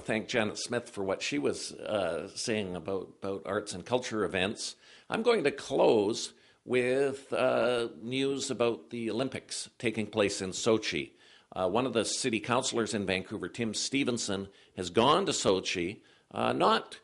thank Janet Smith for what she was saying about arts and culture events. I'm going to close with news about the Olympics taking place in Sochi. One of the city councillors in Vancouver, Tim Stevenson, has gone to Sochi, not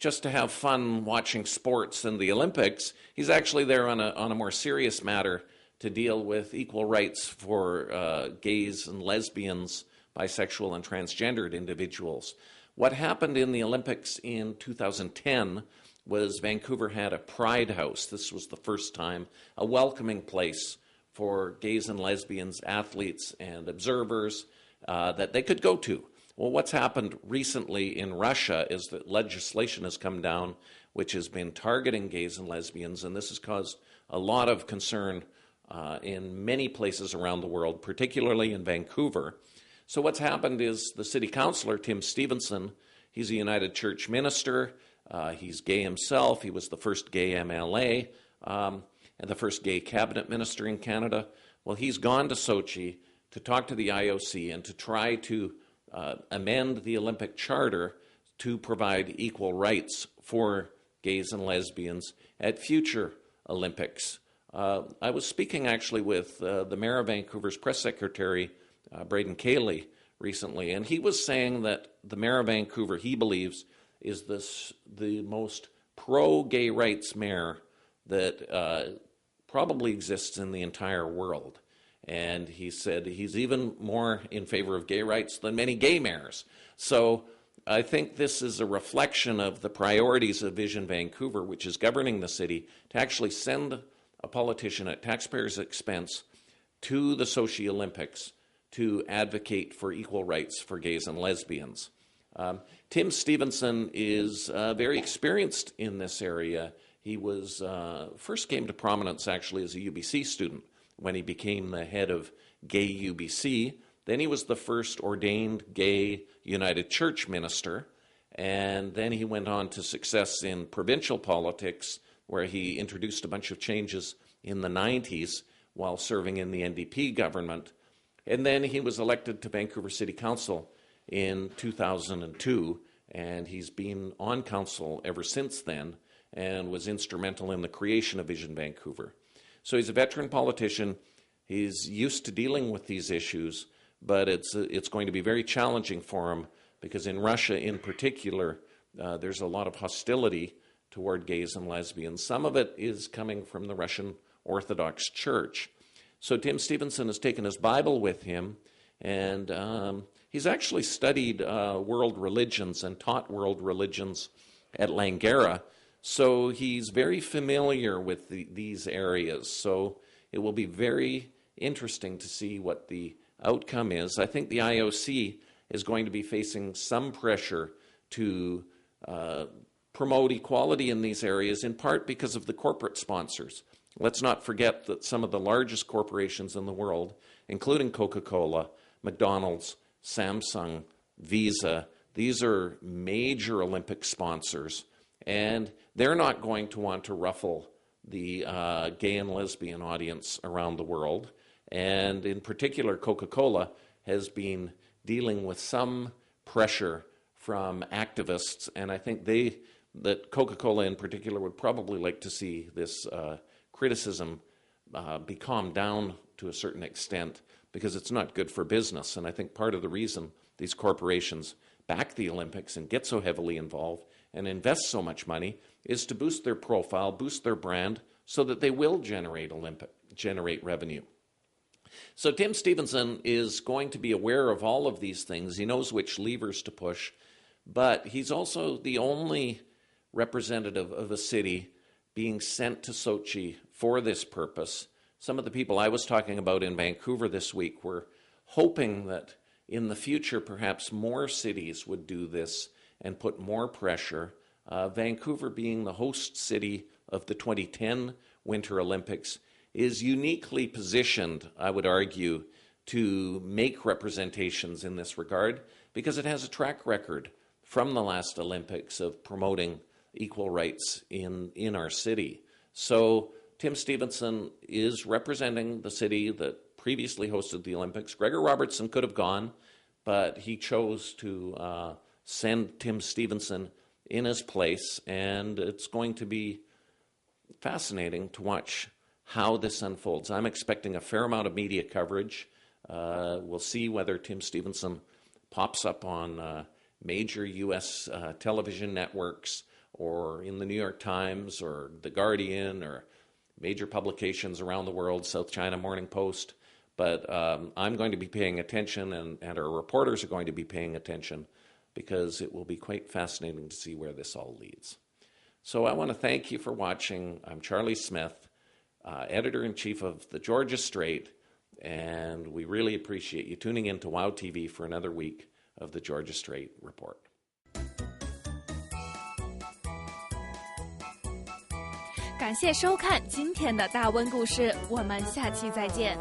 just to have fun watching sports and the Olympics. He's actually there on a more serious matter to deal with equal rights for gays and lesbians, bisexual and transgendered individuals. What happened in the Olympics in 2010 was Vancouver had a Pride House. This was the first time, a welcoming place for gays and lesbians, athletes and observers that they could go to. Well, what's happened recently in Russia is that legislation has come down which has been targeting gays and lesbians, and this has caused a lot of concern in many places around the world, particularly in Vancouver. So what's happened is the city councillor, Tim Stevenson, he's a United Church minister, he's gay himself, he was the first gay MLA, and the first gay cabinet minister in Canada. Well, he's gone to Sochi to talk to the IOC and to try to amend the Olympic Charter to provide equal rights for gays and lesbians at future Olympics. I was speaking actually with the Mayor of Vancouver's press secretary, Braden Cayley, recently, and he was saying that the Mayor of Vancouver, he believes, is the most pro-gay rights mayor that probably exists in the entire world. And he said he's even more in favor of gay rights than many gay mayors. So I think this is a reflection of the priorities of Vision Vancouver, which is governing the city, to actually send a politician at taxpayers' expense to the Sochi Olympics to advocate for equal rights for gays and lesbians. Tim Stevenson is very experienced in this area. He was first came to prominence actually as a UBC student when he became the head of Gay UBC. Then he was the first ordained gay United Church minister, and then he went on to success in provincial politics, where he introduced a bunch of changes in the 90s while serving in the NDP government. And then he was elected to Vancouver City Council in 2002, and he's been on council ever since then and was instrumental in the creation of Vision Vancouver. So he's a veteran politician. He's used to dealing with these issues, but it's going to be very challenging for him because in Russia in particular, there's a lot of hostility toward gays and lesbians. Some of it is coming from the Russian Orthodox Church. So Tim Stevenson has taken his Bible with him, and he's actually studied world religions and taught world religions at Langara. So he's very familiar with these areas. So it will be very interesting to see what the outcome is. I think the IOC is going to be facing some pressure to promote equality in these areas, in part because of the corporate sponsors. Let's not forget that some of the largest corporations in the world, including Coca-Cola, McDonald's, Samsung, Visa, these are major Olympic sponsors, and they're not going to want to ruffle the gay and lesbian audience around the world. And in particular, Coca-Cola has been dealing with some pressure from activists, and I think that Coca-Cola in particular would probably like to see this criticism be calmed down to a certain extent, because it's not good for business. And I think part of the reason these corporations back the Olympics and get so heavily involved and invest so much money is to boost their profile, boost their brand, so that they will generate revenue. So Tim Stevenson is going to be aware of all of these things. He knows which levers to push, but he's also the only representative of a city being sent to Sochi for this purpose. Some of the people I was talking about in Vancouver this week were hoping that in the future perhaps more cities would do this and put more pressure. Vancouver, being the host city of the 2010 Winter Olympics, is uniquely positioned, I would argue, to make representations in this regard because it has a track record from the last Olympics of promoting equal rights in our city. So Tim Stevenson is representing the city that previously hosted the Olympics. Gregor Robertson could have gone, but he chose to send Tim Stevenson in his place, and it's going to be fascinating to watch how this unfolds. I'm expecting a fair amount of media coverage. We'll see whether Tim Stevenson pops up on major U.S. television networks or in the New York Times or The Guardian or major publications around the world, South China Morning Post. But I'm going to be paying attention, and our reporters are going to be paying attention, because it will be quite fascinating to see where this all leads. So I want to thank you for watching. I'm Charlie Smith, Editor-in-Chief of the Georgia Strait, and we really appreciate you tuning in to WOW TV for another week of the Georgia Strait Report. 感谢收看今天的大温故事，我们下期再见。